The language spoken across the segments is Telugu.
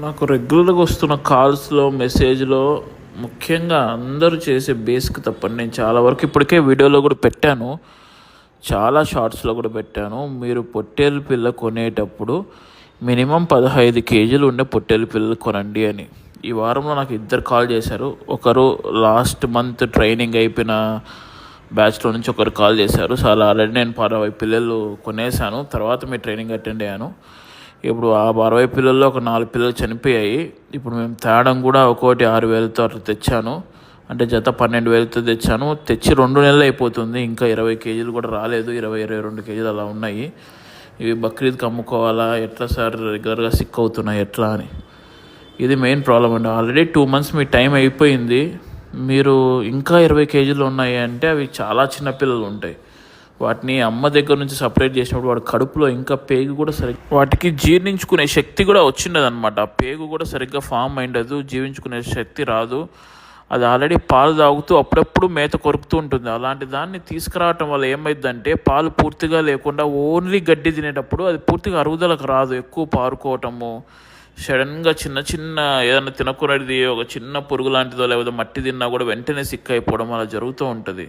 నాకు రెగ్యులర్గా వస్తున్న కాల్స్లో మెసేజ్లో ముఖ్యంగా అందరూ చేసే బేసిక్ తప్పండి. నేను చాలా వరకు ఇప్పటికే వీడియోలో కూడా పెట్టాను, చాలా షార్ట్స్లో కూడా పెట్టాను. మీరు పొట్టేలు పిల్ల కొనేటప్పుడు మినిమం 15 కేజీలు ఉండే పొట్టేలు పిల్లలు కొనండి అని. ఈ వారంలో నాకు ఇద్దరు కాల్ చేశారు. ఒకరు లాస్ట్ మంత్ ట్రైనింగ్ అయిపోయిన బ్యాచ్లో నుంచి ఒకరు కాల్ చేశారు. చాలా ఆల్రెడీ నేను 60 పిల్లలు కొనేసాను, తర్వాత మీ ట్రైనింగ్ అటెండ్ అయ్యాను. ఇప్పుడు ఆ 60 పిల్లల్లో ఒక 4 పిల్లలు చనిపోయాయి. ఇప్పుడు మేము తేడం కూడా ఒక్కోటి 6,000తో అట్లా తెచ్చాను, అంటే జత 12,000తో తెచ్చాను. తెచ్చి 2 నెలలు అయిపోతుంది, ఇంకా 20 కేజీలు కూడా రాలేదు. 22 కేజీలు అలా ఉన్నాయి. ఇవి బక్రీద్కి అమ్ముకోవాలా ఎట్లా సార్, రెగ్యులర్గా సిక్ అవుతున్నాయి ఎట్లా అని. ఇది మెయిన్ ప్రాబ్లం అండి. ఆల్రెడీ 2 months మీ టైం అయిపోయింది, మీరు ఇంకా 20 కేజీలు ఉన్నాయి అంటే అవి చాలా చిన్న పిల్లలు ఉంటాయి. వాటిని అమ్మ దగ్గర నుంచి సపరేట్ చేసినప్పుడు వాడి కడుపులో ఇంకా పేగు కూడా వాటికి జీర్ణించుకునే శక్తి కూడా వచ్చిండదు అనమాట. ఆ పేగు కూడా సరిగ్గా ఫామ్ అయిండదు, జీవించుకునే శక్తి రాదు. అది ఆల్రెడీ పాలు తాగుతూ అప్పుడప్పుడు మేత కొరుకుతూ ఉంటుంది. అలాంటి దాన్ని తీసుకురావటం వల్ల ఏమైందంటే పాలు పూర్తిగా లేకుండా ఓన్లీ గడ్డి తినేటప్పుడు అది పూర్తిగా అరుగుదలకు రాదు. ఎక్కువ పారుకోవటము, సడన్గా చిన్న చిన్న ఏదైనా తినకునేది ఒక చిన్న పురుగు లాంటిదో లేకపోతే మట్టి తిన్నా కూడా వెంటనే సిక్ అయిపోవడం అలా జరుగుతూ ఉంటుంది.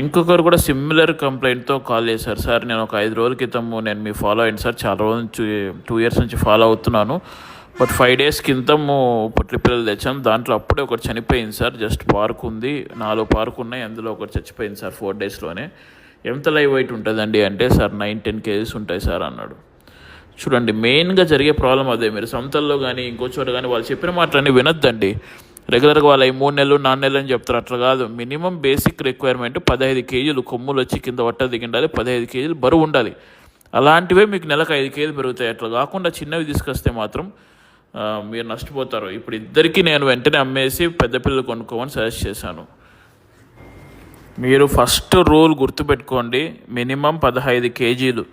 ఇంకొకరు కూడా సిమిలర్ కంప్లైంట్తో కాల్ చేశారు. సార్ నేను ఒక 5 రోజుల క్రితము నేను మీ ఫాలో అయ్యింది సార్, చాలా రోజుల నుంచి 2 years నుంచి ఫాలో అవుతున్నాను. బట్ 5 days క్రితము పొట్లి పిల్లలు తెచ్చాం, దాంట్లో అప్పుడే ఒకటి చనిపోయింది సార్. జస్ట్ పార్క్ ఉంది, 4 పార్క్ ఉన్నాయి, అందులో ఒకటి చచ్చిపోయింది సార్ 4 daysలోనే. ఎంత లైవ్ వెయిట్ ఉంటుందండి అంటే సార్ 9-10 kgs ఉంటాయి సార్ అన్నాడు. చూడండి, మెయిన్గా జరిగే ప్రాబ్లం అదే. మీరు సంతల్లో కానీ ఇంకో చోట కానీ వాళ్ళు చెప్పిన మాటలన్నీ వినొద్దండి. రెగ్యులర్గా వాళ్ళు 3 నెలలు 4 నెలలు అని చెప్తారు, అట్లా కాదు. మినిమం బేసిక్ రిక్వైర్మెంట్ 15 కేజీలు కొమ్ములు వచ్చి కింద వట్ట దిగిండాలి, 15 కేజీలు బరువు ఉండాలి. అలాంటివే మీకు నెలకు 5 కేజీలు పెరుగుతాయి. అట్లా కాకుండా చిన్నవి తీసుకొస్తే మాత్రం మీరు నష్టపోతారు. ఇప్పుడు ఇద్దరికి నేను వెంటనే అమ్మేసి పెద్ద పిల్లలు కొనుక్కోమని సజెస్ట్ చేశాను. మీరు ఫస్ట్ రూల్ గుర్తుపెట్టుకోండి, మినిమం 15 కేజీలు.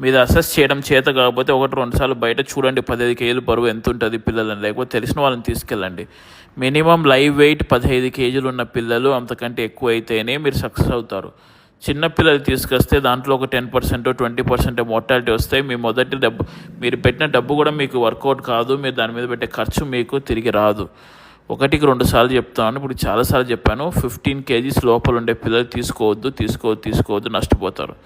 మీరు అసెస్ చేయడం చేత కాకపోతే 1-2 సార్లు బయట చూడండి 15 కేజీలు బరువు ఎంత ఉంటుంది పిల్లలని, లేకపోతే తెలిసిన వాళ్ళని తీసుకెళ్ళండి. మినిమం లైవ్ వెయిట్ 15 కేజీలు ఉన్న పిల్లలు, అంతకంటే ఎక్కువ అయితేనే మీరు సక్సెస్ అవుతారు. చిన్న పిల్లలు తీసుకొస్తే దాంట్లో ఒక 10% 20% మోర్టాలిటీ వస్తాయి. మీ మొదటి డబ్బు, మీరు పెట్టిన డబ్బు కూడా మీకు వర్కౌట్ కాదు, మీరు దాని మీద పెట్టే ఖర్చు మీకు తిరిగి రాదు. 1-2 సార్లు చెప్తాను, ఇప్పుడు చాలాసార్లు చెప్పాను. 15 kgs లోపల ఉండే పిల్లలు తీసుకోవద్దు, నష్టపోతారు.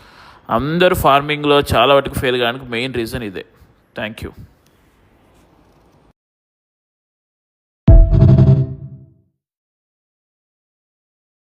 అందరూ ఫార్మింగ్లో చాలా వాటికి ఫెయిల్ కావడానికి మెయిన్ రీజన్ ఇదే. Thank you.